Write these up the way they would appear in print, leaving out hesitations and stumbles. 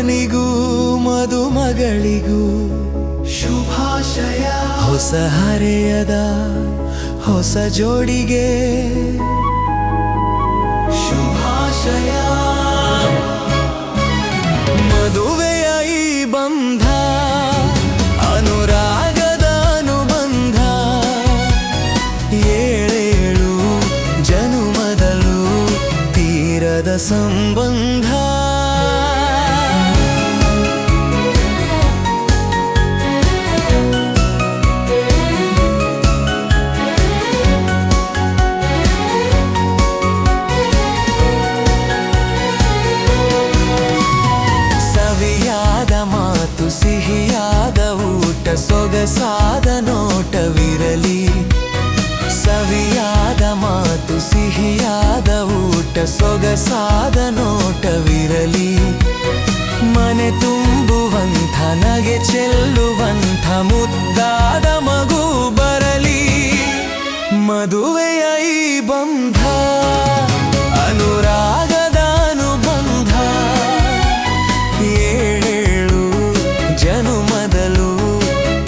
ಮಗನಿಗೂ ಮದುಮಗಳಿಗೂ ಶುಭಾಶಯ. ಹೊಸ ಹರೆಯದ ಹೊಸ ಜೋಡಿಗೆ ಶುಭಾಶಯ. ಮದುವೆಯ ಈ ಬಂಧ ಅನುರಾಗದ ಅನುಬಂಧ, ಏಳೇಳು ಜನುಮದಲ್ಲೂ ತೀರದ ಸಂಬಂಧ. ಸಿಹಿಯಾದ ಊಟ ಸೊಗಸಾದ ನೋಟವಿರಲಿ. ಸವಿಯಾದ ಮಾತು ಸಿಹಿಯಾದ ಊಟ ಸೊಗಸಾದ ನೋಟವಿರಲಿ. ಮನೆ ತುಂಬುವಂಥ ನಗೆ ಚೆಲ್ಲುವಂಥ ಮುದ್ದಾದ ಮಗು ಬರಲಿ. ಮದುವೆಯ ಈ ಬಂಧ ಅನುರಾಗದ ಅನುಬಂಧ, ಏಳೇಳು ಜನುಮದಲ್ಲೂ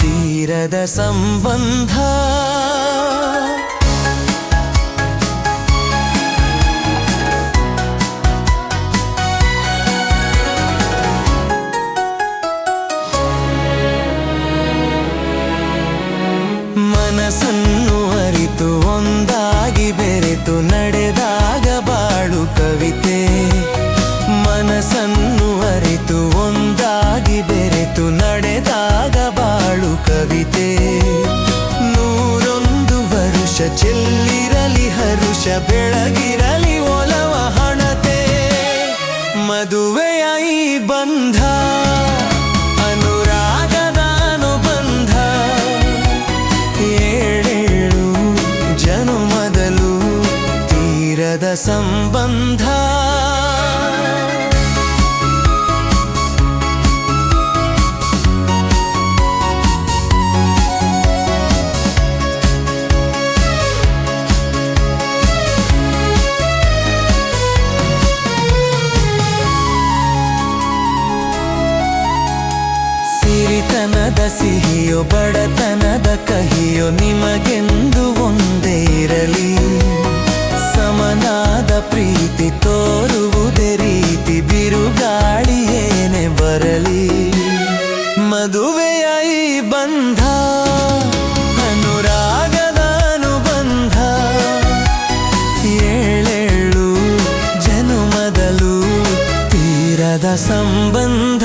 ತೀರದ ಸಂಬಂಧ. ಮನಸ್ಸನ್ನು ಅರಿತು ಒಂದಾಗಿ ಬೆರೆತು ನಡೆದಾಗ ಬಾಳು ಕವಿತೆ. ಮನಸ್ಸನ್ನು ಅರಿತು ಒಂದಾಗಿ ಬೆರೆತು ನಡೆದಾಗ ಬಾಳು ಕವಿತೆ. 101 ವರುಷ ಚೆಲ್ಲಿರಲಿ ಹರುಷ, ಬೆಳಗಿರಲಿ ಒಲವ ಹಣತೆ. ಮದುವೆಯ ಈ ಬಂಧ ಅನುರಾಗದ ಅನುಬಂಧ, ಏಳೇಳು ಜನುಮದಲ್ಲೂ ತೀರದ ಸಂಬಂಧ. ಸಿರಿತನದ ಸಿಹಿಯೋ ಬಡತನದ ಕಹಿಯೋ ನಿಮಗೆಂದು ಒಂದೇ ಇರಲಿ. ಸಮನಾದ ಪ್ರೀತಿ ತೋರುವುದೇ ರೀತಿ, ಬಿರುಗಾಳಿ ಏನೇ ಬರಲಿ. ಮದುವೆಯ ಈ ಬಂಧ ಅನುರಾಗದ ಅನುಬಂಧ, ಏಳೇಳು ಜನುಮದಲ್ಲೂ ತೀರದ ಸಂಬಂಧ.